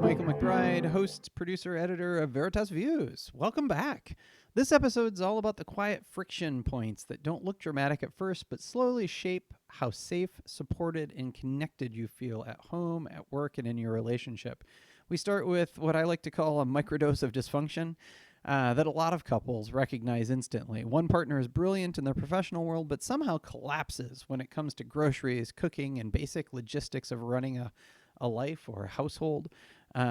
Michael McBride, host, producer, editor of Veritas Views. Welcome back. This episode's all about the quiet friction points that don't look dramatic at first, but slowly shape how safe, supported, and connected you feel at home, at work, and in your relationship. We start with what I like to call a microdose of dysfunction. That a lot of couples recognize instantly. One partner is brilliant in their professional world, but somehow collapses when it comes to groceries, cooking, and basic logistics of running a life or a household.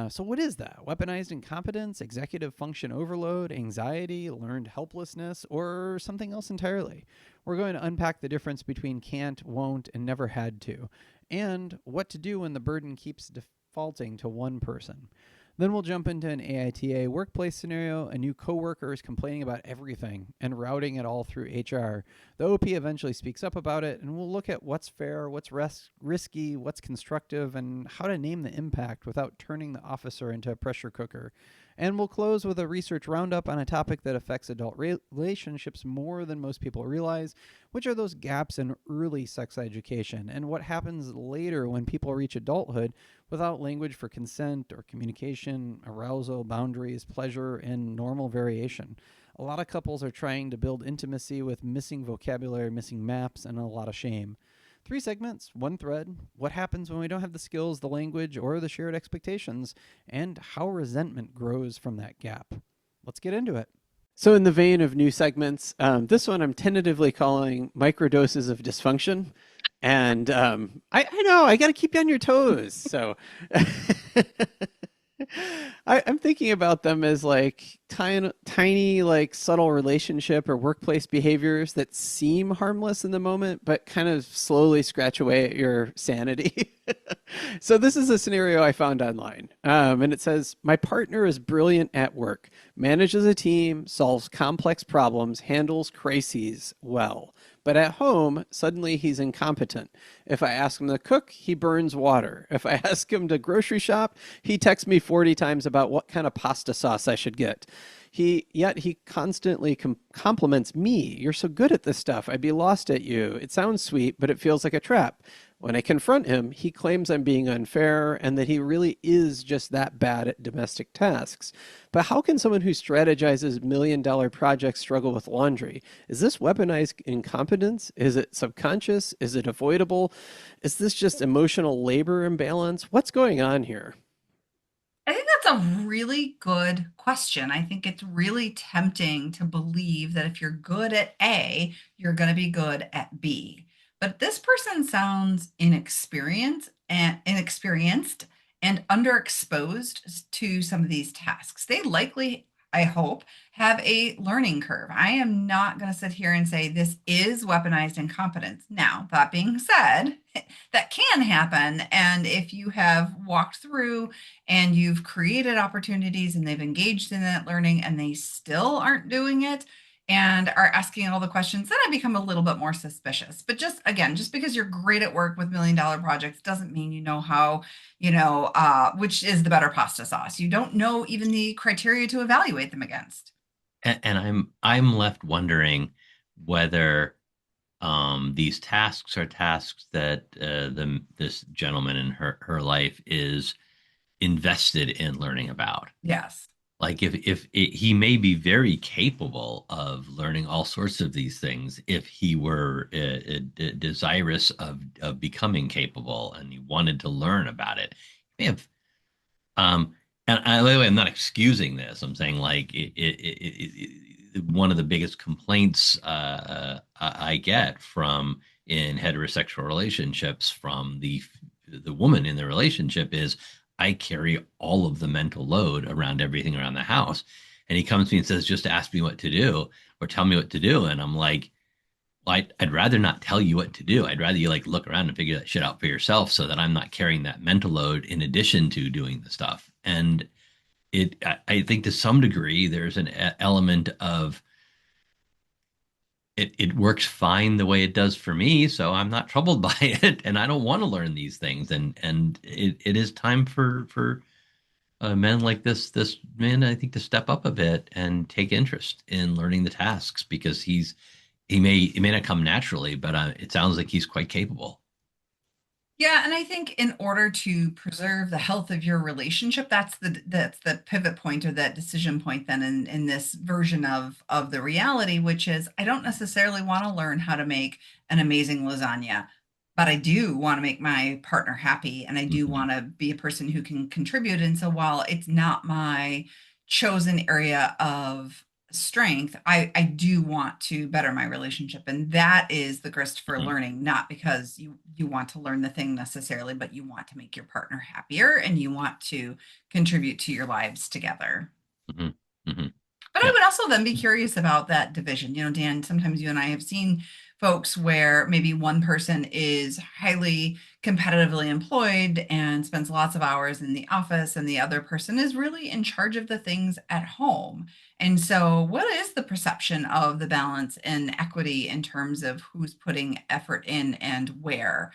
So what is that? Weaponized incompetence, executive function overload, anxiety, learned helplessness, or something else entirely? We're going to unpack the difference between can't, won't, and never had to, and what to do when the burden keeps defaulting to one person. Then we'll jump into an AITA workplace scenario. A new coworker is complaining about everything and routing it all through HR. The OP eventually speaks up about it, and we'll look at what's fair, what's risky, what's constructive, and how to name the impact without turning the officer into a pressure cooker. And we'll close with a research roundup on a topic that affects adult relationships more than most people realize, which are those gaps in early sex education and what happens later when people reach adulthood without language for consent or communication, arousal, boundaries, pleasure, and normal variation. A lot of couples are trying to build intimacy with missing vocabulary, missing maps, and a lot of shame. 3 segments, 1 thread, what happens when we don't have the skills, the language, or the shared expectations, and how resentment grows from that gap. Let's get into it. So in the vein of new segments, this one I'm tentatively calling Microdoses of Dysfunction. And I know, I got to keep you on your toes. So I'm thinking about them as like tiny, like subtle relationship or workplace behaviors that seem harmless in the moment, but kind of slowly scratch away at your sanity. So this is a scenario I found online. And it says, my partner is brilliant at work, manages a team, solves complex problems, handles crises well. But at home, suddenly he's incompetent. If I ask him to cook, he burns water. If I ask him to grocery shop, he texts me 40 times about what kind of pasta sauce I should get. Yet he constantly compliments me. You're so good at this stuff. I'd be lost at you. It sounds sweet, but it feels like a trap. When I confront him, he claims I'm being unfair and that he really is just that bad at domestic tasks. But how can someone who strategizes million-dollar projects struggle with laundry? Is this weaponized incompetence? Is it subconscious? Is it avoidable? Is this just emotional labor imbalance? What's going on here? I think that's a really good question. I think it's really tempting to believe that if you're good at A, you're going to be good at B. But this person sounds inexperienced and underexposed to some of these tasks. They likely, I hope, have a learning curve. I am not going to sit here and say this is weaponized incompetence. Now, that being said, that can happen. And if you have walked through and you've created opportunities and they've engaged in that learning and they still aren't doing it and are asking all the questions, then I become a little bit more suspicious. But just again, just because you're great at work with million-dollar projects doesn't mean you know how, which is the better pasta sauce. You don't know even the criteria to evaluate them against. And I'm left wondering whether these tasks are tasks that this gentleman in her life is invested in learning about. Yes. Like he may be very capable of learning all sorts of these things if he were desirous of becoming capable and he wanted to learn about it. He may have and by the way, I'm not excusing this. I'm saying like one of the biggest complaints I get from in heterosexual relationships from the woman in the relationship is I carry all of the mental load around everything around the house. And he comes to me and says, just ask me what to do or tell me what to do. And I'm like, well, I'd rather not tell you what to do. I'd rather you like look around and figure that shit out for yourself so that I'm not carrying that mental load in addition to doing the stuff. And I think to some degree, there's an element of it works fine the way it does for me. So I'm not troubled by it. And I don't want to learn these things. And it is time for men like this man, I think, to step up a bit and take interest in learning the tasks because it may not come naturally, but it sounds like he's quite capable. Yeah, and I think in order to preserve the health of your relationship, that's the pivot point or that decision point then in this version of the reality, which is I don't necessarily want to learn how to make an amazing lasagna, but I do want to make my partner happy and I do Mhm, want to be a person who can contribute. And so while it's not my chosen area of strength, I do want to better my relationship. And that is the grist for mhm, learning, not because you want to learn the thing necessarily, but you want to make your partner happier and you want to contribute to your lives together. mhm, mhm. But I Yeah. would also then be curious about that division. You know, Dan, sometimes you and I have seen folks where maybe one person is highly competitively employed and spends lots of hours in the office, and the other person is really in charge of the things at home. And so, what is the perception of the balance and equity in terms of who's putting effort in and where?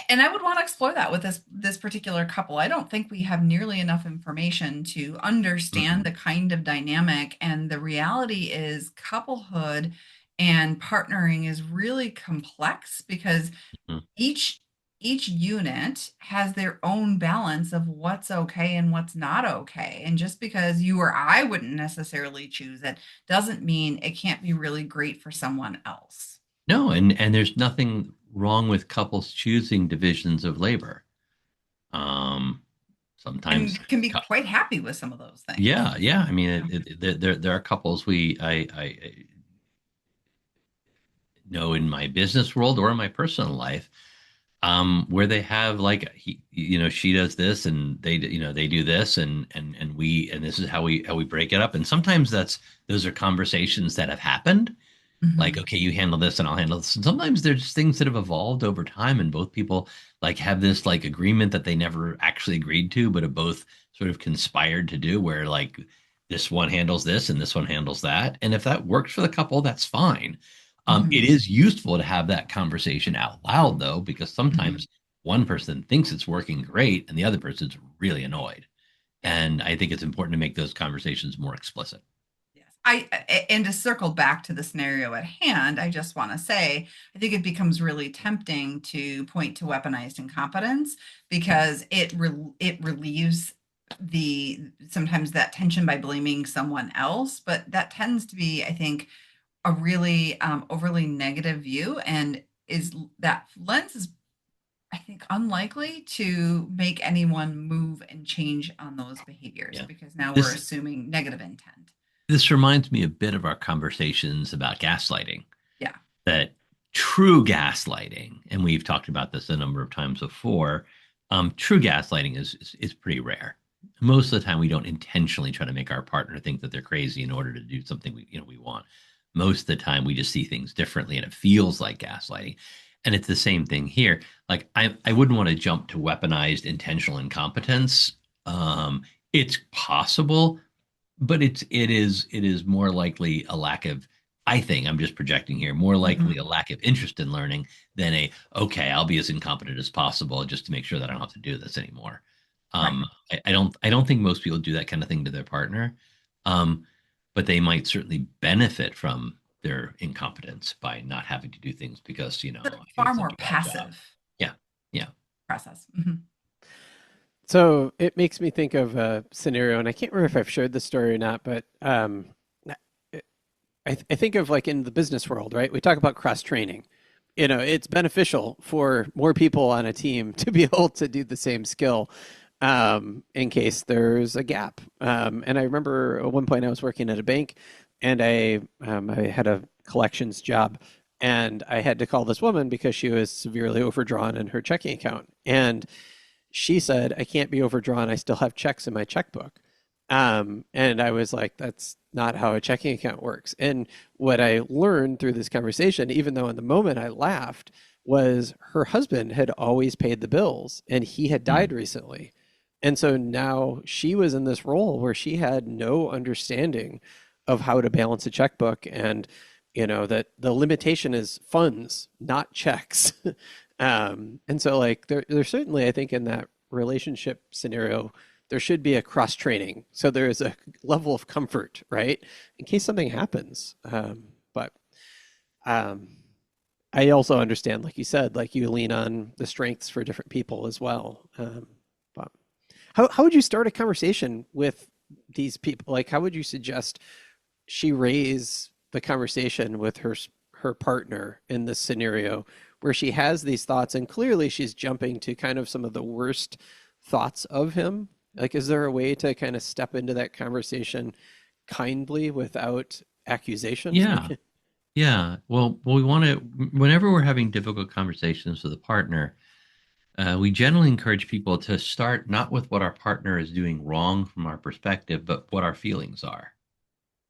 And I would want to explore that with this particular couple. I don't think we have nearly enough information to understand Mhm, the kind of dynamic. And the reality is, couplehood and partnering is really complex because mhm. each unit has their own balance of what's okay and what's not okay. And just because you or I wouldn't necessarily choose it doesn't mean it can't be really great for someone else. No, and there's nothing wrong with couples choosing divisions of labor. Um, sometimes, And can be quite happy with some of those things. yeah, yeah. I mean, there are couples I know in my business world or in my personal life, where they have like she does this and they do this and this is how we break it up. And sometimes those are conversations that have happened. Like, Mhm. okay, you handle this and I'll handle this. And sometimes there's things that have evolved over time and both people like have this like agreement that they never actually agreed to, but have both sort of conspired to do where like this one handles this and this one handles that. And if that works for the couple, that's fine. It Mhm. is useful to have that conversation out loud though, because Mhm. sometimes one person thinks it's working great and the other person's really annoyed. Yeah. And I think it's important to make those conversations more explicit. Yes. And to circle back to the scenario at hand, I just want to say I think it becomes really tempting to point to weaponized incompetence because it relieves the sometimes that tension by blaming someone else, but that tends to be, I think, a really overly negative view, and is that lens is, I think, unlikely to make anyone move and change on those behaviors Yeah. because now we're This assuming negative intent. This reminds me a bit of our conversations about gaslighting. Yeah. That true gaslighting, and we've talked about this a number of times before, true gaslighting is pretty rare. Most of the time, we don't intentionally try to make our partner think that they're crazy in order to do something we want. Most of the time, we just see things differently, and it feels like gaslighting. And it's the same thing here. Like I wouldn't want to jump to weaponized intentional incompetence. It's possible, but it is more likely a lack of, I think I'm just projecting here, more likely a Mhm. lack of interest in learning than okay, I'll be as incompetent as possible just to make sure that I don't have to do this anymore. Right. I don't think most people do that kind of thing to their partner. um, but they might certainly benefit from their incompetence by not having to do things because The I do far more such a bad job. passive Yeah, yeah. process. Mhm. So it makes me think of a scenario, and I can't remember if I've shared this story or not, but I think of like in the business world, right? We talk about cross training. You know, it's beneficial for more people on a team to be able to do the same skill in case there's a gap. And I remember at one point I was working at a bank, and I had a collections job, and I had to call this woman because she was severely overdrawn in her checking account, and she said, I can't be overdrawn. I still have checks in my checkbook. And I was like, that's not how a checking account works. And what I learned through this conversation, even though in the moment I laughed, was her husband had always paid the bills and he had died Mm, recently. And so now she was in this role where she had no understanding of how to balance a checkbook, and that the limitation is funds, not checks. And so like there's certainly, I think, in that relationship scenario, there should be a cross training. So there is a level of comfort, right? In case something happens. But um, I also understand, like you said, like you lean on the strengths for different people as well. But how would you start a conversation with these people? Like, how would you suggest she raise the conversation with her partner in this scenario where she has these thoughts and clearly she's jumping to kind of some of the worst thoughts of him? Like, is there a way to kind of step into that conversation kindly without accusation? Yeah. Yeah. Well, we want to, whenever we're having difficult conversations with a partner, we generally encourage people to start not with what our partner is doing wrong from our perspective, but what our feelings are.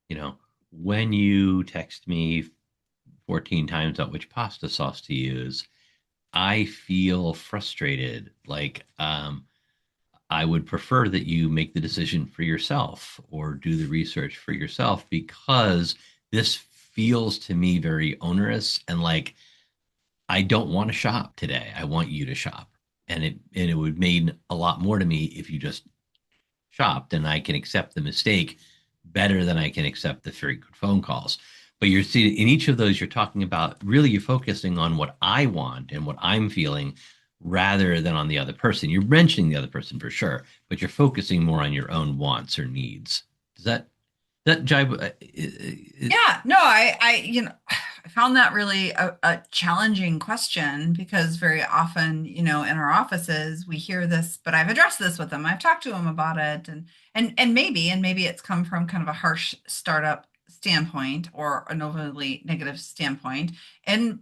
You know, when you text me 14 times about which pasta sauce to use, I feel frustrated. Like, I would prefer that you make the decision for yourself or do the research for yourself because this feels to me very onerous and like I don't want to shop today. I want you to shop. And it would mean a lot more to me if you just shopped and I can accept the mistake better than I can accept the frequent phone calls. But you're seeing in each of those, you're talking about really you're focusing on what I want and what I'm feeling rather than on the other person. You're mentioning the other person for sure, but you're focusing more on your own wants or needs. Does that jibe? Yeah, no, I found that really a challenging question because very often, in our offices we hear this, but I've addressed this with them. I've talked to them about it, and maybe it's come from kind of a harsh startup standpoint or an overly negative standpoint. And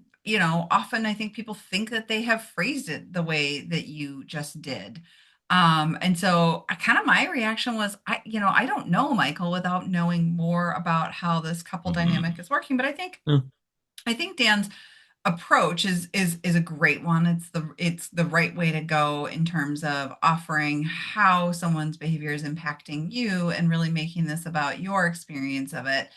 often I think people think that they have phrased it the way that you just did. And so I kind of my reaction was, I don't know, Michael, without knowing more about how this couple Mhm. dynamic is working. But I think Dan's approach is a great one. It's the right way to go in terms of offering how someone's behavior is impacting you and really making this about your experience of it.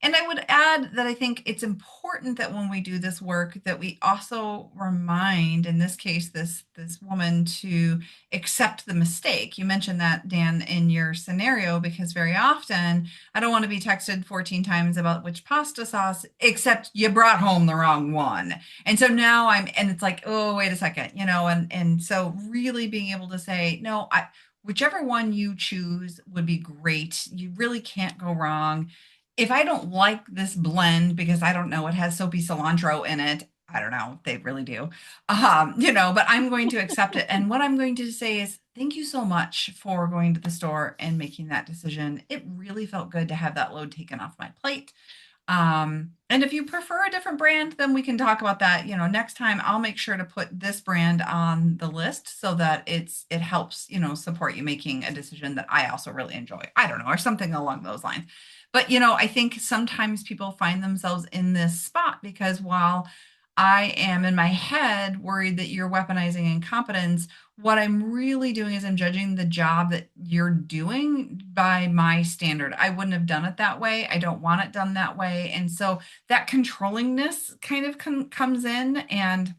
And I would add that I think it's important that when we do this work that we also remind, in this case, this woman to accept the mistake. You mentioned that, Dan, in your scenario, because very often I don't want to be texted 14 times about which pasta sauce, except you brought home the wrong one. And so now and it's like, oh, wait a second, and so really being able to say, no, whichever one you choose would be great. You really can't go wrong. If I don't like this blend because I don't know, it has soapy cilantro in it. I don't know, they really do. But I'm going to accept it. And what I'm going to say is, thank you so much for going to the store and making that decision. It really felt good to have that load taken off my plate. And if you prefer a different brand, then we can talk about that. Next time I'll make sure to put this brand on the list so that it helps, support you making a decision that I also really enjoy. I don't know, or something along those lines. But I think sometimes people find themselves in this spot because while I am in my head worried that you're weaponizing incompetence, what I'm really doing is I'm judging the job that you're doing by my standard. I wouldn't have done it that way. I don't want it done that way. And so that controllingness kind of comes in, and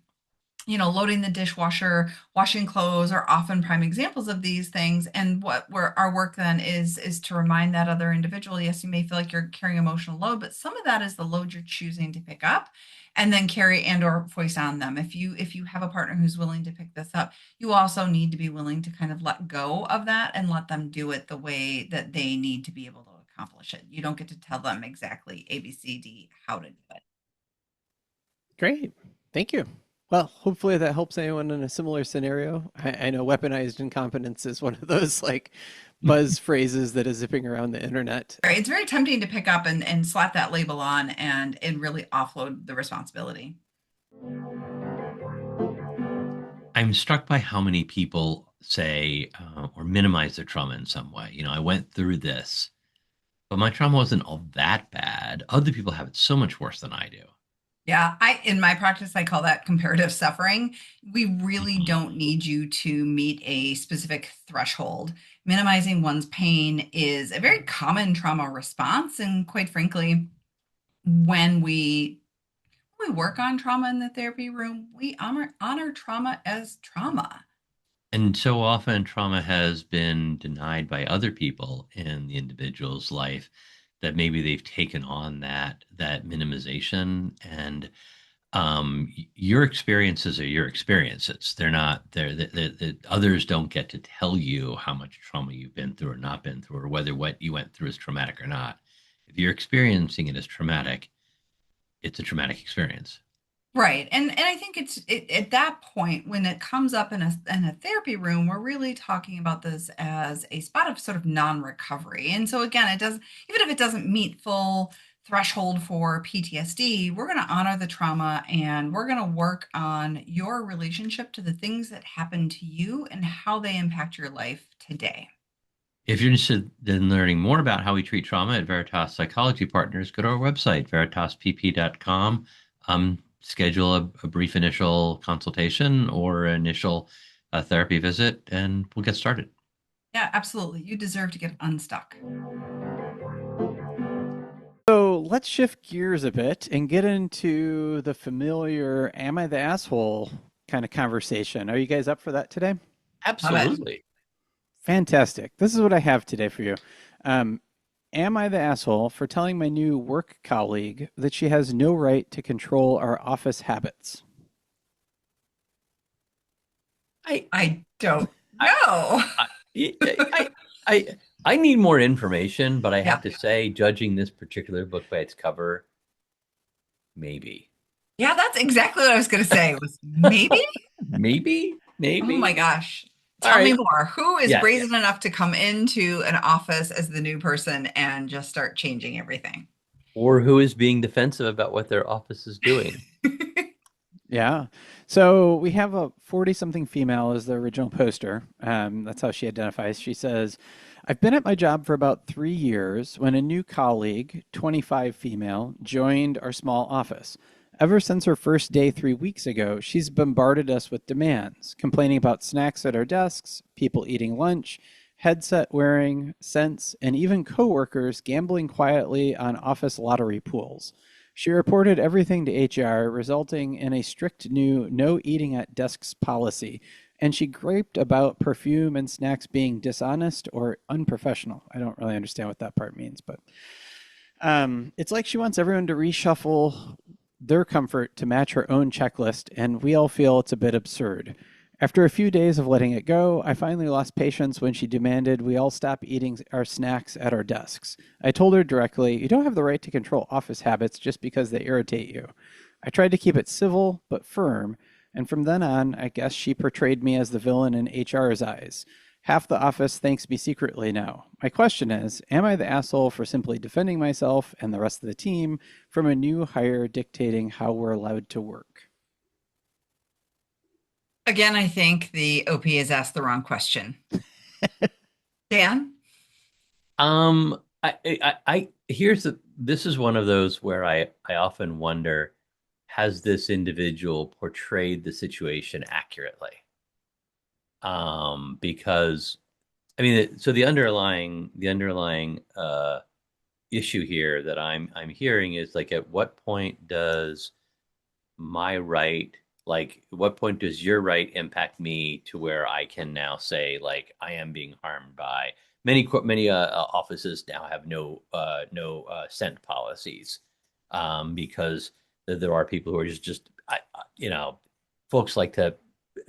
loading the dishwasher, washing clothes are often prime examples of these things. And our work then is to remind that other individual, yes, you may feel like you're carrying emotional load, but some of that is the load you're choosing to pick up and then carry and or voice on them. If you have a partner who's willing to pick this up, you also need to be willing to kind of let go of that and let them do it the way that they need to be able to accomplish it. You don't get to tell them exactly ABCD how to do it. Great. Thank you. Well, hopefully that helps anyone in a similar scenario. I know weaponized incompetence is one of those like buzz phrases that is zipping around the internet. Right. It's very tempting to pick up and slap that label on and really offload the responsibility. I'm struck by how many people say or minimize their trauma in some way. I went through this, but my trauma wasn't all that bad. Other people have it so much worse than I do. Yeah, in my practice, I call that comparative suffering. We really Mhm. don't need you to meet a specific threshold. Minimizing one's pain is a very common trauma response. And quite frankly, when we work on trauma in the therapy room, we honor trauma as trauma. And so often trauma has been denied by other people in the individual's life that maybe they've taken on that minimization and Your experiences are your experiences. They're not there. Others don't get to tell you how much trauma you've been through or not been through, or whether what you went through is traumatic or not. If you're experiencing it as traumatic, it's a traumatic experience. Right. And I think at that point when it comes up in a therapy room, we're really talking about this as a spot of sort of non-recovery. And so again, it does even if it doesn't meet full threshold for PTSD, we're going to honor the trauma and we're going to work on your relationship to the things that happened to you and how they impact your life today. If you're interested in learning more about how we treat trauma at Veritas Psychology Partners, go to our website, veritaspp.com. Schedule a brief initial consultation or initial therapy visit, and we'll get started. Yeah, absolutely. You deserve to get unstuck. So let's shift gears a bit and get into the familiar "Am I the asshole?" kind of conversation. Are you guys up for that today? Love it. Absolutely. Fantastic. This is what I have today for you. Um, am I the asshole for telling my new work colleague that she has no right to control our office habits? I I don't I know. I I I, I need more information, but I Yeah. have to say, judging this particular book by its cover, maybe, Yeah, that's exactly what I was going to say was maybe. maybe, Oh my maybe. gosh. All Tell me right. more. Who is Yeah, yeah. brazen enough to come into an office as the new person and just start changing everything? Or who is being defensive about what their office is doing? Yeah. So we have a 40 something female as the original poster. That's how she identifies. She says, I've been at my job for about 3 years when a new colleague, 25 female, joined our small office. Ever since her first day 3 weeks ago, she's bombarded us with demands, complaining about snacks at our desks, people eating lunch, headset wearing, scents, and even coworkers gambling quietly on office lottery pools. She reported everything to HR, resulting in a strict new no eating at desks policy, and she griped about perfume and snacks being dishonest or unprofessional. I don't really understand what that part means, but it's like she wants everyone to reshuffle their comfort to match her own checklist, and we all feel it's a bit absurd. After a few days of letting it go, I finally lost patience when she demanded we all stop eating our snacks at our desks. I told her directly, you don't have the right to control office habits just because they irritate you. I tried to keep it civil but firm, and from then on, I guess she portrayed me as the villain in HR's eyes. Half the office thanks me secretly now. My question is, am I the asshole for simply defending myself and the rest of the team from a new hire dictating how we're allowed to work? Again, I think the OP has asked the wrong question. Dan? Here's this is one of those where I often wonder, has this individual portrayed the situation accurately? Because I mean, so the underlying issue here that I'm hearing is like, at what point does my right, like, at what point does your right impact me to where I can now say, like, I am being harmed by many offices now have no scent policies, because there are people who are just folks like to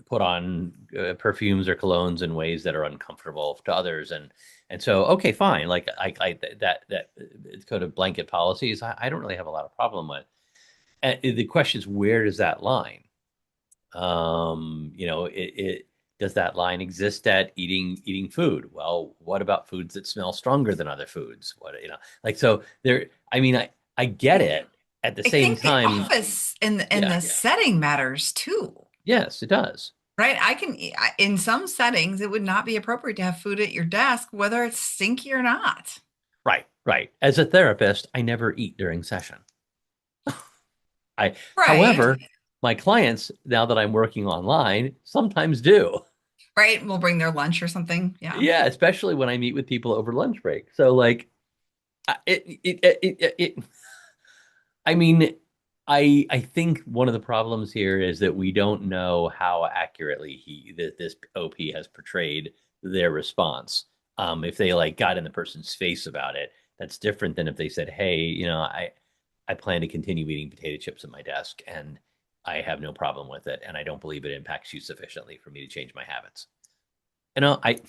put on perfumes or colognes in ways that are uncomfortable to others, and so, okay, fine, like, that code of blanket policies, I don't really have a lot of problem with. And the question is, where does that line? It does that line exist at eating food? Well, what about foods that smell stronger than other foods? Like, so there. I mean, I get I, it. At the I same think the time, office and yeah, the setting matters too. yes, it does. Right? In some settings, it would not be appropriate to have food at your desk, whether it's stinky or not. Right, right. As a therapist, I never eat during session. Right. However, my clients, now that I'm working online, sometimes do. Right. We'll bring their lunch or something. Yeah. Yeah, especially when I meet with people over lunch break. So, like, it I mean, I think one of the problems here is that we don't know how accurately this OP has portrayed their response. If they, like, got in the person's face about it, that's different than if they said, "Hey, I plan to continue eating potato chips at my desk, and I have no problem with it, and I don't believe it impacts you sufficiently for me to change my habits. You know, I.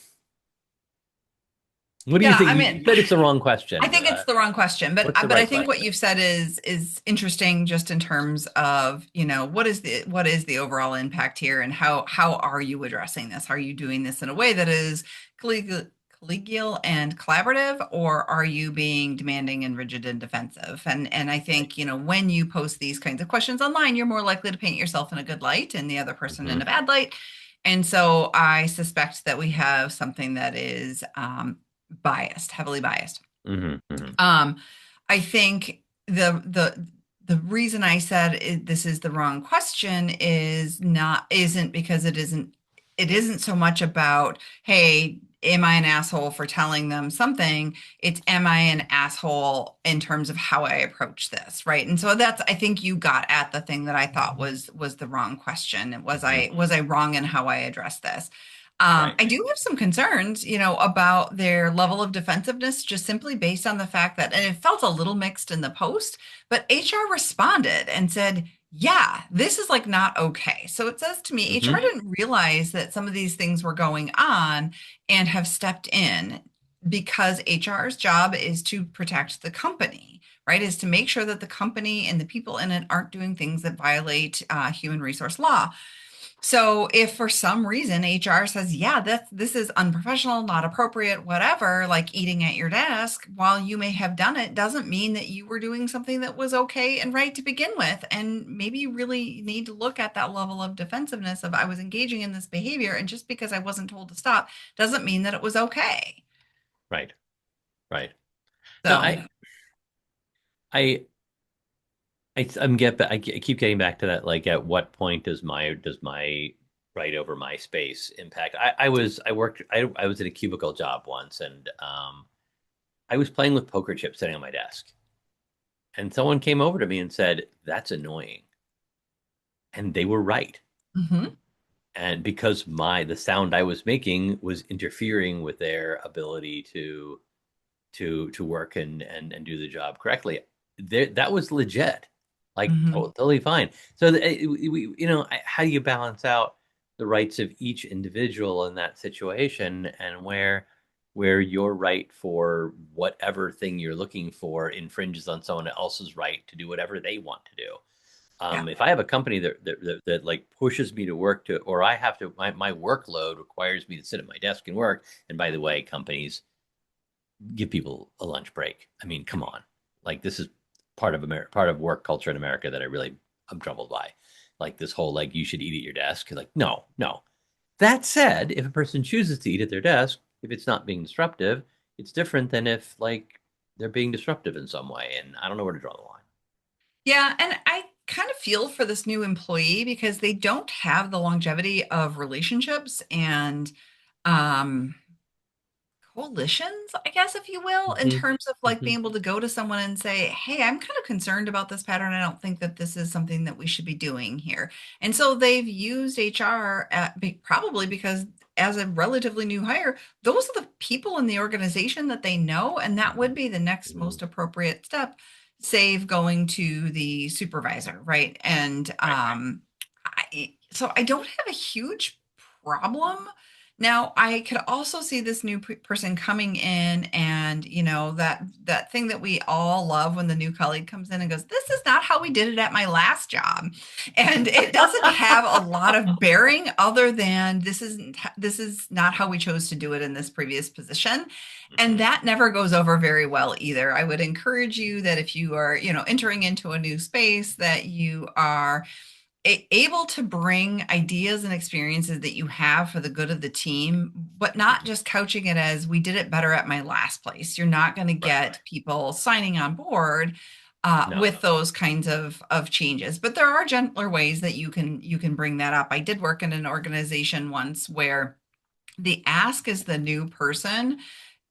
What do you Yeah, think? I You mean, said it's the wrong I question. think it's the wrong question, but What's the I right think what question? you've said is interesting just in terms of, what is the overall impact here, and how are you addressing this? Are you doing this in a way that is collegial and collaborative, or are you being demanding and rigid and defensive? And I Right. think, when you post these kinds of questions online, you're more likely to paint yourself in a good light and the other person in Mm-hmm. a bad light. And so I suspect that we have something that is biased, heavily biased. Mm-hmm. Mm-hmm. Um, I think the reason I said this is the wrong question isn't because it isn't so much about, hey, am I an asshole for telling them something? It's, am I an asshole in terms of how I approach this, right? And so that's, I think you got at the thing that I thought was the wrong question. Mm-hmm. Was I wrong in how I address this? Right. I do have some concerns, about their level of defensiveness, just simply based on the fact that, and it felt a little mixed in the post, but HR responded and said, yeah, this is like not okay. So it says to me, HR Mm-hmm. didn't realize that some of these things were going on and have stepped in because HR's job is to protect the company, right? Is to make sure that the company and the people in it aren't doing things that violate human resource law. So if for some reason HR says, yeah, this is unprofessional, not appropriate, whatever, like eating at your desk, while you may have done it, doesn't mean that you were doing something that was okay and right to begin with. And maybe you really need to look at that level of defensiveness of, I was engaging in this behavior, and just because I wasn't told to stop doesn't mean that it was okay. Right. Right. No, So, I, I keep getting back to that. Like, at what point does my right over my space impact? I was at a cubicle job once, and I was playing with poker chips sitting on my desk, and someone came over to me and said, "That's annoying," and they were right. mhm, And because my the sound I was making was interfering with their ability to work and do the job correctly, that was legit, like mhm. totally fine. So how do you balance out the rights of each individual in that situation, and where your right for whatever thing you're looking for infringes on someone else's right to do whatever they want to do. Yeah. If I have a company that like pushes me to work to, or I have to, my workload requires me to sit at my desk and work. And by the way, companies give people a lunch break. I mean, come on, like this is part of work culture in America that I'm troubled by. Like this whole, like, you should eat at your desk. Like, no, no. That said, if a person chooses to eat at their desk, if it's not being disruptive, it's different than if, like, they're being disruptive in some way. And I don't know where to draw the line. Yeah, and I kind of feel for this new employee because they don't have the longevity of relationships and um coalitions, I guess, if you will, in Mm-hmm. terms of like Mm-hmm. being able to go to someone and say, hey, I'm kind of concerned about this pattern. I don't think that this is something that we should be doing here. And so they've used HR probably because as a relatively new hire, those are the people in the organization that they know, and that would be the next Mm-hmm. most appropriate step, save going to the supervisor, right? And Right. so I don't have a huge problem. Now, I could also see this new person coming in, and that thing that we all love when the new colleague comes in and goes, "This is not how we did it at my last job," and it doesn't have a lot of bearing other than this is not how we chose to do it in this previous position, and Mm-hmm. that never goes over very well either. I would encourage you that if you are entering into a new space, that you are able to bring ideas and experiences that you have for the good of the team, but not Mm-hmm. just couching it as, we did it better at my last place. You're not going to Right. get people signing on board No, no. with those kinds of changes. But there are gentler ways that you can bring that up. I did work in an organization once where the ask as the new person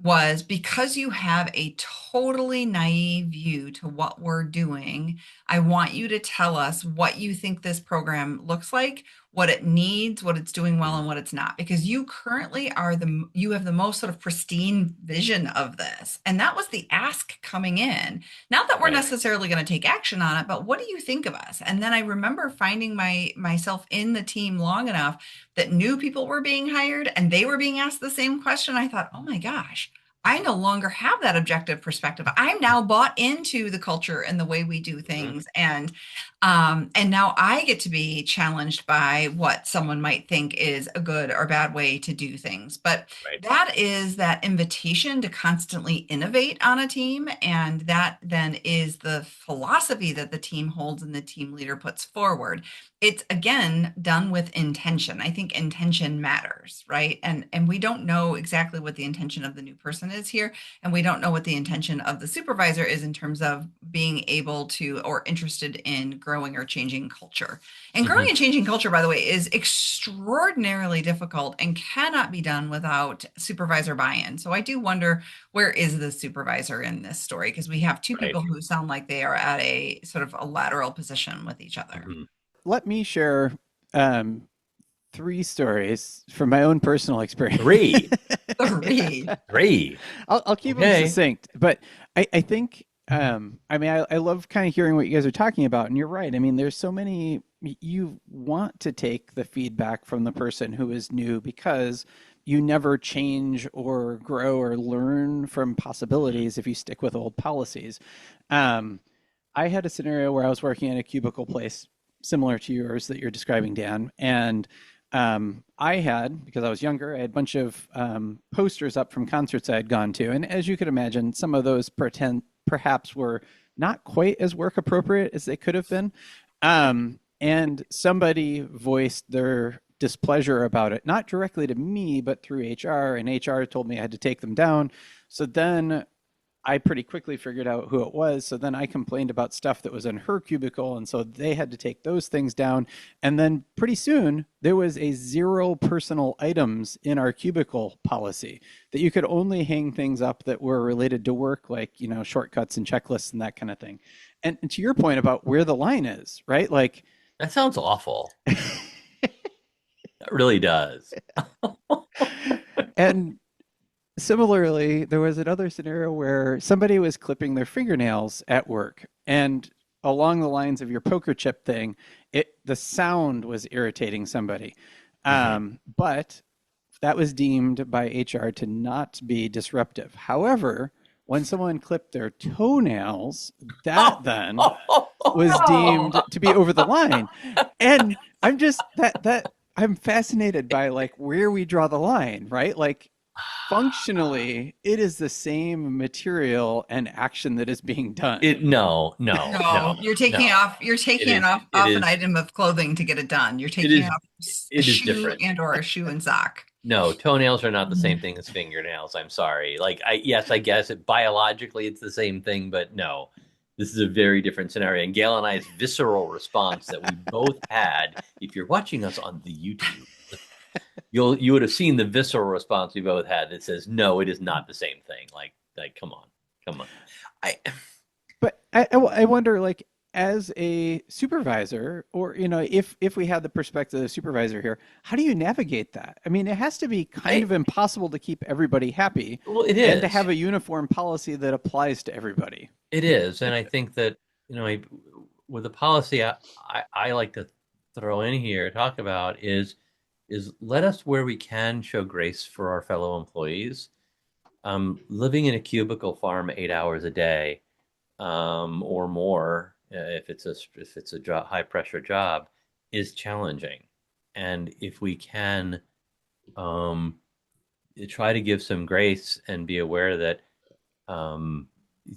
was, because you have a totally naive view to what we're doing, I want you to tell us what you think this program looks like. what it needs, what it's doing well, and what it's not, because you currently you have the most sort of pristine vision of this. And that was the ask coming in. Not that we're Right. necessarily going to take action on it, but what do you think of us? And then I remember finding myself in the team long enough that new people were being hired and they were being asked the same question. I thought, oh my gosh, I no longer have that objective perspective. I'm now bought into the culture and the way we do things. And now I get to be challenged by what someone might think is a good or bad way to do things. But Right. that is that invitation to constantly innovate on a team. And that then is the philosophy that the team holds and the team leader puts forward. It's again done with intention. I think intention matters, right? And we don't know exactly what the intention of the new person is here, and we don't know what the intention of the supervisor is in terms of being able to or interested in growing or changing culture. And growing and changing culture, by the way, is extraordinarily difficult and cannot be done without supervisor buy-in. So I do wonder, where is the supervisor in this story? Because we have two Right. people who sound like they are at a sort of a lateral position with each other. Let me share 3 stories from my own personal experience. 3. Three. 3. I'll keep them succinct, but I think I mean I love kind of hearing what you guys are talking about, and you're right. I mean, there's so many, you want to take the feedback from the person who is new because you never change or grow or learn from possibilities if you stick with old policies. I had a scenario where I was working in a cubicle place similar to yours that you're describing, Dan, and I had, because I was younger, I had a bunch of posters up from concerts I had gone to. And as you could imagine, some of those perhaps were not quite as work appropriate as they could have been. And somebody voiced their displeasure about it, not directly to me, but through HR. And HR told me I had to take them down. So then I pretty quickly figured out who it was. So then I complained about stuff that was in her cubicle. And so they had to take those things down. And then pretty soon there was a 0 personal items in our cubicle policy, that you could only hang things up that were related to work, like, shortcuts and checklists and that kind of thing. And to your point about where the line is, right? Like, that sounds awful. That really does. And similarly, there was another scenario where somebody was clipping their fingernails at work, and along the lines of your poker chip thing, the sound was irritating somebody. But that was deemed by HR to not be disruptive. However, when someone clipped their toenails, that then was deemed to be over the line. And I'm just I'm fascinated by like where we draw the line, right? Like, functionally, it is the same material and action that is being done. No, you're taking it off an item of clothing to get it done. You're taking off a shoe and or a shoe and sock. No, toenails are not the same thing as fingernails. I'm sorry. Like, I guess biologically it's the same thing, but no, this is a very different scenario. And Gail and I's visceral response that we both had, if you're watching us on the YouTube, you would have seen the visceral response we both had that says, no, it is not the same thing. Like, come on. But I wonder, like, as a supervisor, or if we had the perspective of the supervisor here, how do you navigate that? I mean, it has to be kind of impossible to keep everybody happy. Well, it is. And to have a uniform policy that applies to everybody. It is. And I think that, with the policy I like to throw in here, talk about is let us, where we can, show grace for our fellow employees. Living in a cubicle farm 8 hours a day, or more, if it's a high pressure job, is challenging. And if we can try to give some grace and be aware that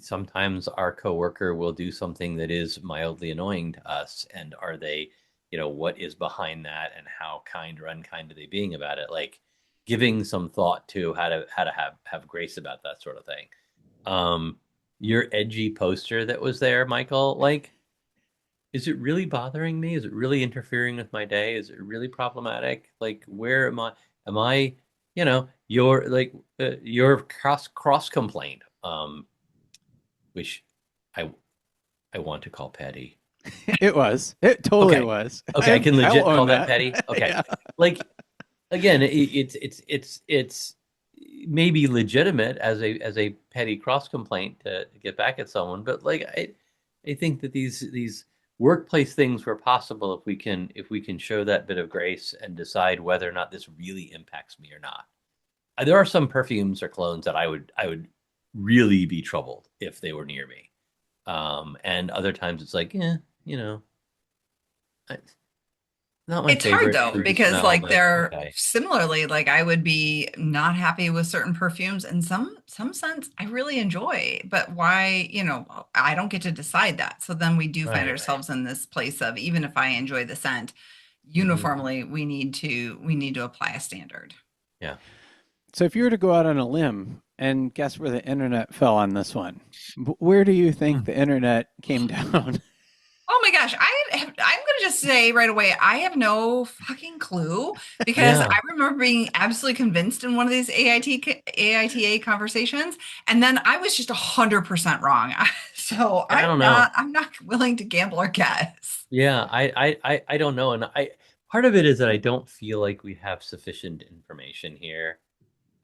sometimes our coworker will do something that is mildly annoying to us, and are they, what is behind that, and how kind or unkind are they being about it? Like, giving some thought to how to have grace about that sort of thing. Your edgy poster that was there, Michael, like, is it really bothering me? Is it really interfering with my day? Is it really problematic? Like, where am I, your cross complaint, which I want to call petty. It was. It totally Okay. was. Okay, I can I'll legit call own that petty. Okay. Yeah. Like again, it's maybe legitimate as a petty cross complaint to get back at someone, but like I think that these workplace things were possible if we can show that bit of grace and decide whether or not this really impacts me or not. There are some perfumes or colognes that I would really be troubled if they were near me. And other times it's like, yeah, you know, I, not my It's hard favorite though, fruity because smell, like but they're okay. similarly, like I would be not happy with certain perfumes and some scents I really enjoy, but why, I don't get to decide that. So then we do find Right. ourselves in this place of, even if I enjoy the scent, Hmm. uniformly we need to apply a standard. Yeah. So if you were to go out on a limb and guess where the internet fell on this one, where do you think Hmm. the internet came down? Oh my gosh, I'm going to just say right away, I have no fucking clue, because Yeah. I remember being absolutely convinced in one of these AITA conversations, and then I was just 100% wrong. So I don't know. I'm not willing to gamble or guess. Yeah, I don't know. And I part of it is that I don't feel like we have sufficient information here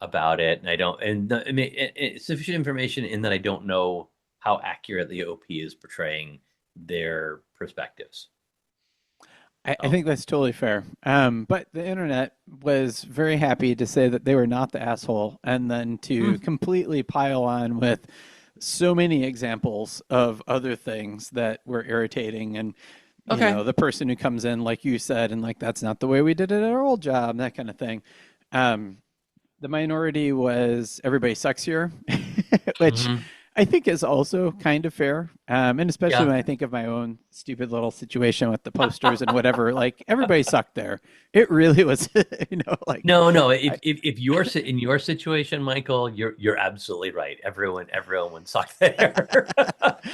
about it. And I don't, and I mean, sufficient information in that I don't know how accurately OP is portraying their perspectives. I think that's totally fair. But the internet was very happy to say that they were not the asshole and then to Mm. completely pile on with so many examples of other things that were irritating. And, Okay. the person who comes in, like you said, and like, that's not the way we did it at our old job, that kind of thing. Um, the minority was everybody sucks here, which Hmm. I think is also kind of fair. And especially Yeah. when I think of my own stupid little situation with the posters and whatever, like everybody sucked there. It really was, like No, no. I, If you're in your situation, Michael, you're absolutely right. Everyone would suck there.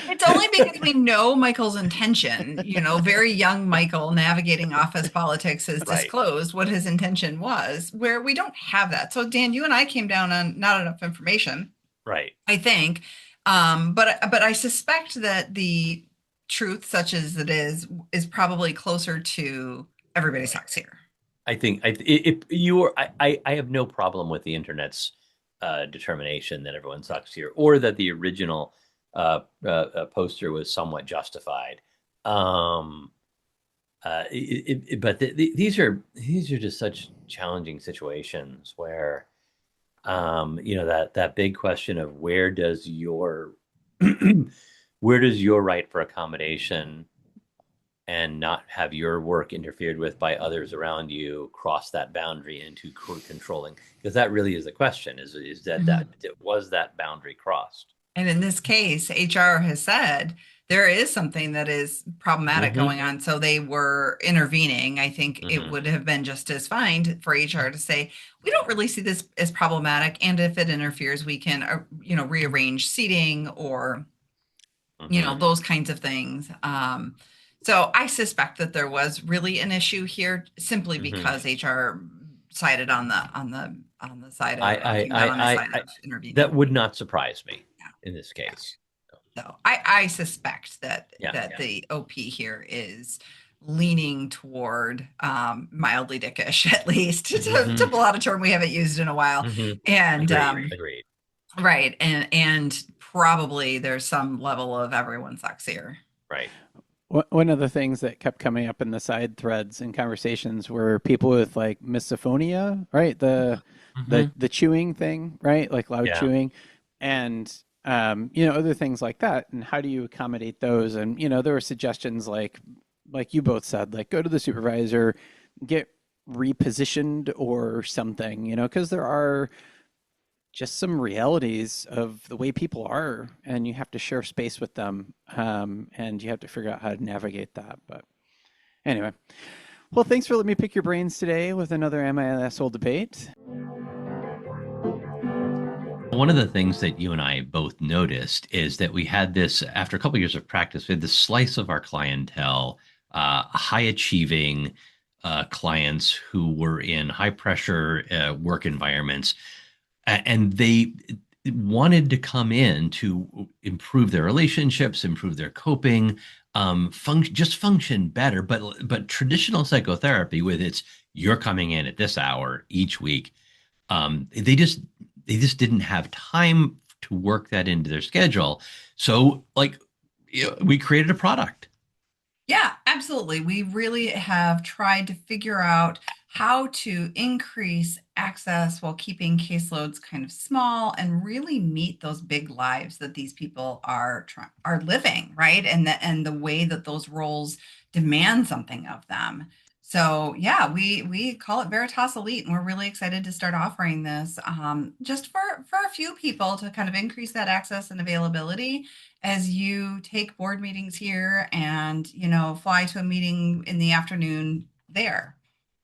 It's only because we know Michael's intention. Very young Michael navigating office politics has Right. disclosed what his intention was, where we don't have that. So, Dan, you and I came down on not enough information, Right. I think. But I suspect that the truth, such as it is probably closer to everybody sucks here. I think if you are, I have no problem with the internet's determination that everyone sucks here, or that the original poster was somewhat justified. Um, but these are just such challenging situations where, that big question of where does your where does your right for accommodation and not have your work interfered with by others around you cross that boundary into controlling, because that really is the question, is that Mhm. was that boundary crossed. And in this case, HR has said there is something that is problematic Hmm. going on. So they were intervening. I think it Hmm. would have been just as fine for HR to say, we don't really see this as problematic. And if it interferes, we can, rearrange seating or, Hmm. those kinds of things. So I suspect that there was really an issue here simply Hmm. because HR sided on the side I, of I came down i on the side I of intervening. that would not surprise me Yeah. in this case. So I suspect that Yeah. the OP here is leaning toward mildly dickish, at least to Hmm. pull out a term we haven't used in a while. Hmm. And Agreed. right, and probably there's some level of everyone sucks here. Right. one of the things that kept coming up in the side threads and conversations were people with like misophonia, right? The Hmm. the chewing thing, right? Like loud Yeah. chewing, and other things like that. And how do you accommodate those? And there were suggestions like you both said, like go to the supervisor, get repositioned or something, because there are just some realities of the way people are, and you have to share space with them, and you have to figure out how to navigate that. But anyway, well, thanks for letting me pick your brains today with another Am I an Asshole debate. One of the things that you and I both noticed is that we had this, after a couple of years of practice, we had this slice of our clientele, high achieving clients who were in high pressure work environments, and they wanted to come in to improve their relationships, improve their coping, just function better. But traditional psychotherapy, with its you're coming in at this hour each week, they just didn't have time to work that into their schedule. So like, we created a product. Yeah, absolutely. We really have tried to figure out how to increase access while keeping caseloads kind of small and really meet those big lives that these people are living, right? And the way that those roles demand something of them. So yeah, we call it Veritas Elite, and we're really excited to start offering this just for a few people to kind of increase that access and availability as you take board meetings here and fly to a meeting in the afternoon there.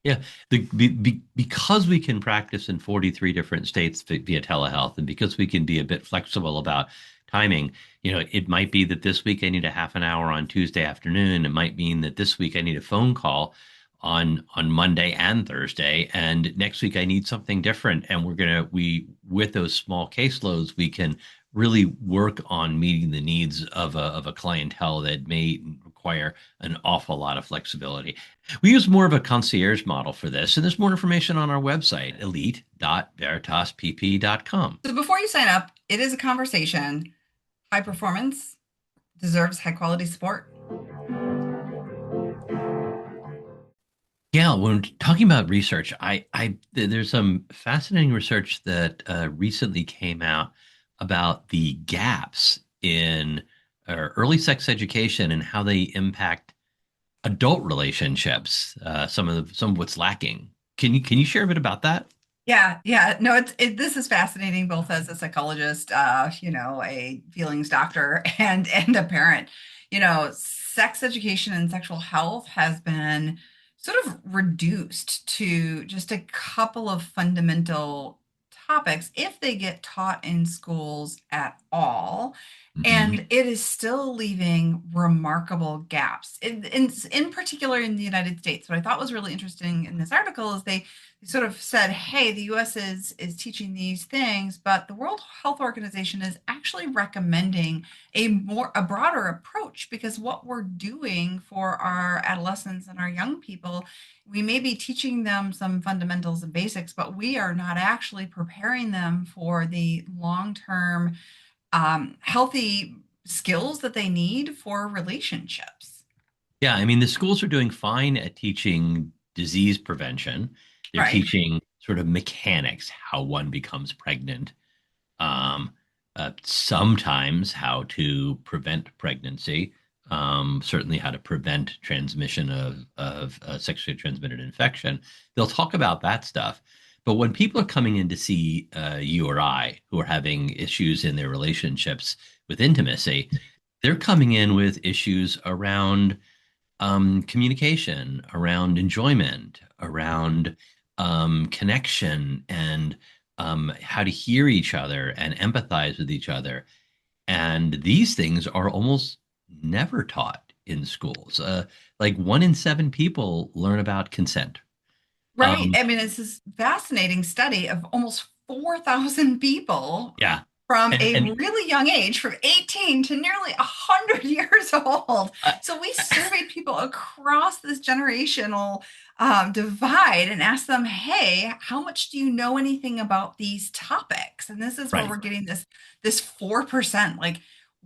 Yeah, because we can practice in 43 different states via telehealth, and because we can be a bit flexible about timing, it might be that this week I need a half an hour on Tuesday afternoon. It might mean that this week I need a phone call on Monday and Thursday, and next week I need something different. And we with those small caseloads, we can really work on meeting the needs of a clientele that may require an awful lot of flexibility. We use more of a concierge model for this, and there's more information on our website, elite.veritaspp.com. So before you sign up, it is a conversation. High performance deserves high quality support. Yeah, when talking about research, there's some fascinating research that recently came out about the gaps in early sex education and how they impact adult relationships. Some of what's lacking. Can you share a bit about that? Yeah. No, this is fascinating, both as a psychologist, a feelings doctor, and a parent. Sex education and sexual health has been sort of reduced to just a couple of fundamental topics if they get taught in schools at all. Hmm. And it is still leaving remarkable gaps. In particular in the United States. What I thought was really interesting in this article is they sort of said, hey, the US is teaching these things, but the World Health Organization is actually recommending a broader approach, because what we're doing for our adolescents and our young people, we may be teaching them some fundamentals and basics, but we are not actually preparing them for the long-term healthy skills that they need for relationships. Yeah, I mean, the schools are doing fine at teaching disease prevention. They're Right. teaching sort of mechanics, how one becomes pregnant, um, sometimes how to prevent pregnancy, certainly how to prevent transmission of sexually transmitted infection. They'll talk about that stuff. But when people are coming in to see you or I, who are having issues in their relationships with intimacy, they're coming in with issues around communication, around enjoyment, around connection, and how to hear each other and empathize with each other. And these things are almost never taught in schools. Like 1 in 7 people learn about consent. Right. Um, I mean, it's this fascinating study of almost 4,000 people yeah, from and a really young age, from 18 to nearly 100 years old. uh, So we surveyed people across this generational divide and asked them, hey, how much do you know anything about these topics? And this is where right, we're getting this 4%. Like,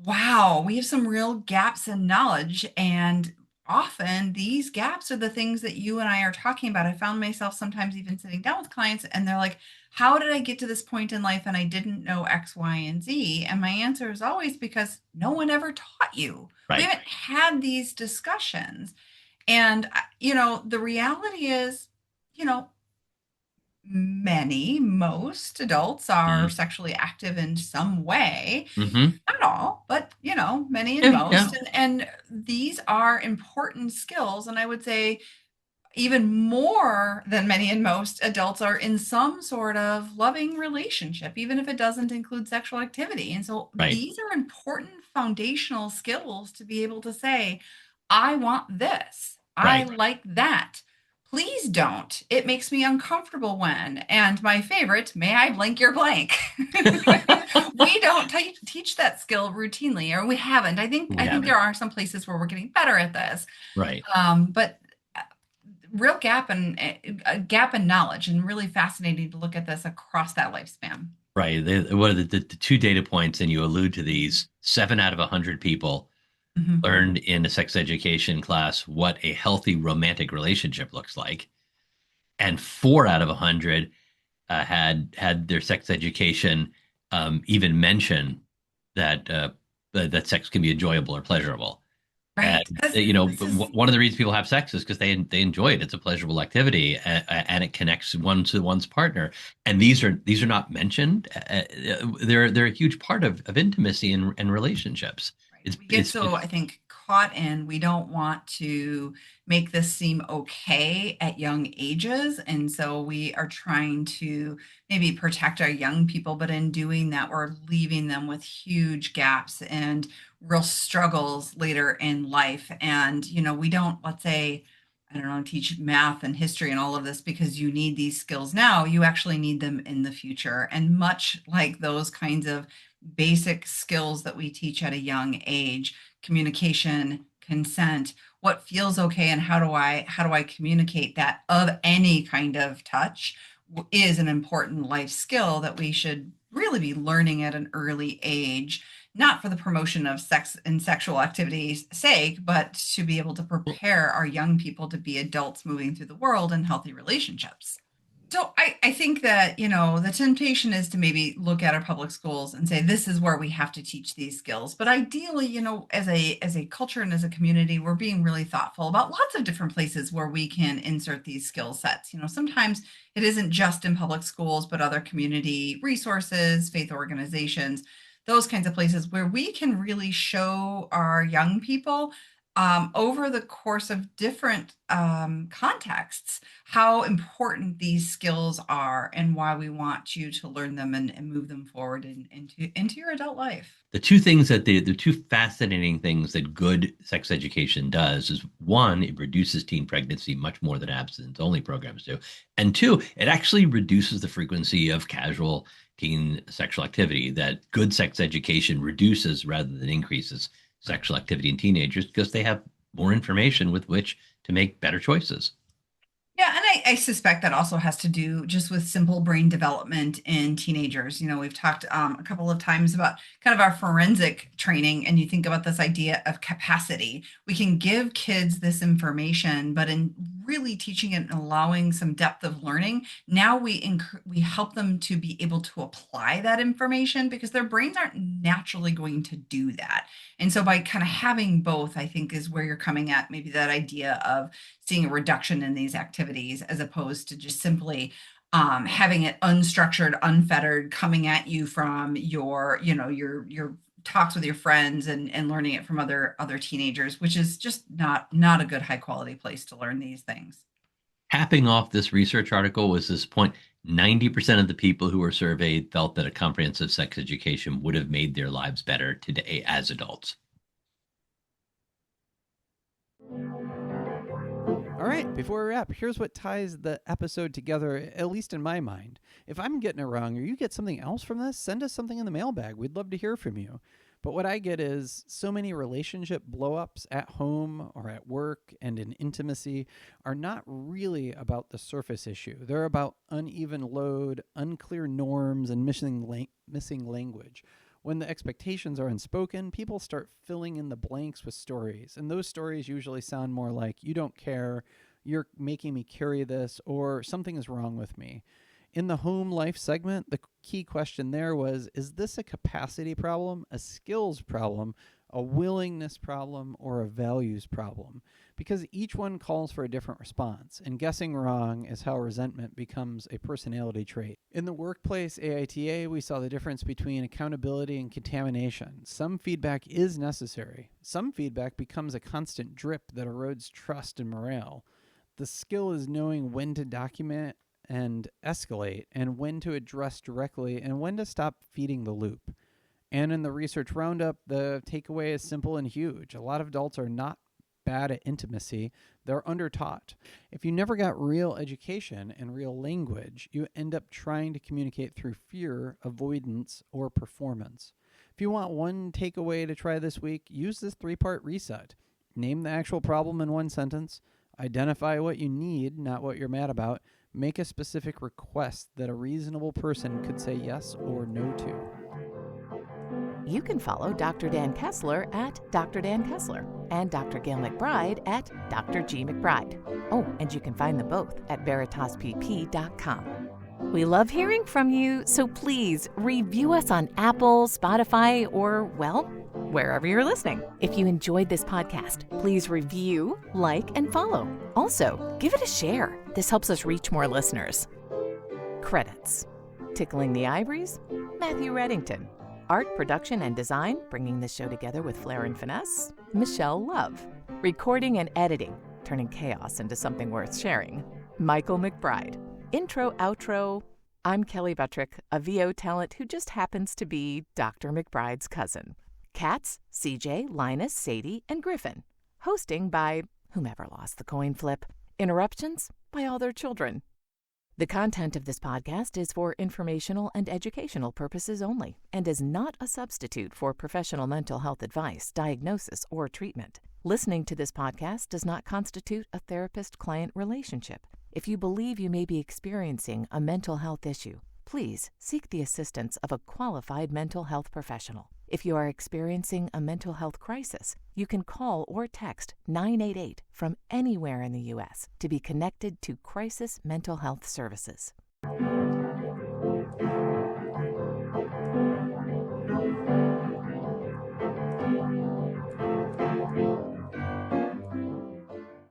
wow, we have some real gaps in knowledge. And often these gaps are the things that you and I are talking about. I found myself sometimes even sitting down with clients and they're like, how did I get to this point in life and I didn't know X, Y, and Z? And my answer is always because no one ever taught you. We right. haven't had these discussions. And, the reality is, you know, most adults are Mm-hmm. sexually active in some way. Mm-hmm. Not all, but, many and Yeah, yeah, most. And these are important skills. And I would say, even more than many and most adults are in some sort of loving relationship, even if it doesn't include sexual activity. And so right, these are important foundational skills to be able to say, I want this, I right. like that. Please don't. It makes me uncomfortable when. And my favorite, may I blank your blank? We don't teach that skill routinely, or we haven't. I think We I think haven't. there are some places where we're getting better at this. Right. But real gap in knowledge, and really fascinating to look at this across that lifespan. Right. What are the two data points, and you allude to these? 7 out of 100 people Mhm. learned in a sex education class what a healthy romantic relationship looks like, and 4 out of 100 had their sex education even mention that that sex can be enjoyable or pleasurable. And Right. This is one of the reasons people have sex is because they enjoy it. It's a pleasurable activity, and it connects one to one's partner. And these are not mentioned. They're a huge part of intimacy and relationships. right. It's We get it's so, it's I think, caught in, we don't want to make this seem okay at young ages. And so we are trying to maybe protect our young people, but in doing that, we're leaving them with huge gaps and real struggles later in life. And, we don't, let's say, I don't know, teach math and history and all of this because you need these skills now. You actually need them in the future. And much like those kinds of basic skills that we teach at a young age, communication, consent, what feels okay, and how do I communicate that of any kind of touch is an important life skill that we should really be learning at an early age, not for the promotion of sex and sexual activity's sake, but to be able to prepare our young people to be adults moving through the world in healthy relationships. So I think that, the temptation is to maybe look at our public schools and say, this is where we have to teach these skills. But ideally, as a culture and as a community, we're being really thoughtful about lots of different places where we can insert these skill sets. Sometimes it isn't just in public schools, but other community resources, faith organizations, those kinds of places where we can really show our young people, over the course of different contexts, how important these skills are and why we want you to learn them and move them forward into your adult life. the two things that the two fascinating things that good sex education does is, one, it reduces teen pregnancy much more than abstinence only programs do, and two, it actually reduces the frequency of casual teen sexual activity. That good sex education reduces rather than increases sexual activity in teenagers because they have more information with which to make better choices. Yeah, and I suspect that also has to do just with simple brain development in teenagers. We've talked a couple of times about kind of our forensic training, and you think about this idea of capacity. We can give kids this information, but in really teaching it and allowing some depth of learning, now we help them to be able to apply that information because their brains aren't naturally going to do that. And so by kind of having both, I think is where you're coming at maybe that idea of seeing a reduction in these activities as opposed to just simply having it unstructured, unfettered, coming at you from your talks with your friends and learning it from other teenagers, which is just not a good high quality place to learn these things. Capping off this research article was this point: 90% of the people who were surveyed felt that a comprehensive sex education would have made their lives better today as adults. All right, before we wrap, here's what ties the episode together, at least in my mind. If I'm getting it wrong or you get something else from this, send us something in the mailbag. We'd love to hear from you. But what I get is so many relationship blowups at home or at work and in intimacy are not really about the surface issue. They're about uneven load, unclear norms, and missing language. When the expectations are unspoken, people start filling in the blanks with stories. And those stories usually sound more like, you don't care, you're making me carry this, or something is wrong with me. In the home life segment, the key question there was, is this a capacity problem, a skills problem, a willingness problem, or a values problem? Because each one calls for a different response, and guessing wrong is how resentment becomes a personality trait. In the workplace AITA, we saw the difference between accountability and contamination. Some feedback is necessary. Some feedback becomes a constant drip that erodes trust and morale. The skill is knowing when to document and escalate, and when to address directly, and when to stop feeding the loop. And in the research roundup, the takeaway is simple and huge. A lot of adults are not bad at intimacy, they're undertaught. If you never got real education and real language, you end up trying to communicate through fear, avoidance, or performance. If you want one takeaway to try this week, use this 3-part reset. Name the actual problem in one sentence. Identify what you need, not what you're mad about. Make a specific request that a reasonable person could say yes or no to. You can follow Dr. Dan Kessler at Dr. Dan Kessler and Dr. Gail McBride at Dr. G. McBride. Oh, and you can find them both at veritaspp.com. We love hearing from you, so please review us on Apple, Spotify, or, well, wherever you're listening. If you enjoyed this podcast, please review, like, and follow. Also, give it a share. This helps us reach more listeners. Credits: Tickling the Ivories, Matthew Reddington. Art, production, and design, bringing this show together with flair and finesse, Michelle Love. Recording and editing, turning chaos into something worth sharing, Michael McBride. Intro, outro, I'm Kelly Buttrick, a VO talent who just happens to be Dr. McBride's cousin. Cats, CJ, Linus, Sadie, and Griffin. Hosting by whomever lost the coin flip. Interruptions by all their children. The content of this podcast is for informational and educational purposes only and is not a substitute for professional mental health advice, diagnosis, or treatment. Listening to this podcast does not constitute a therapist-client relationship. If you believe you may be experiencing a mental health issue, please seek the assistance of a qualified mental health professional. If you are experiencing a mental health crisis, you can call or text 988 from anywhere in the U.S. to be connected to Crisis Mental Health Services.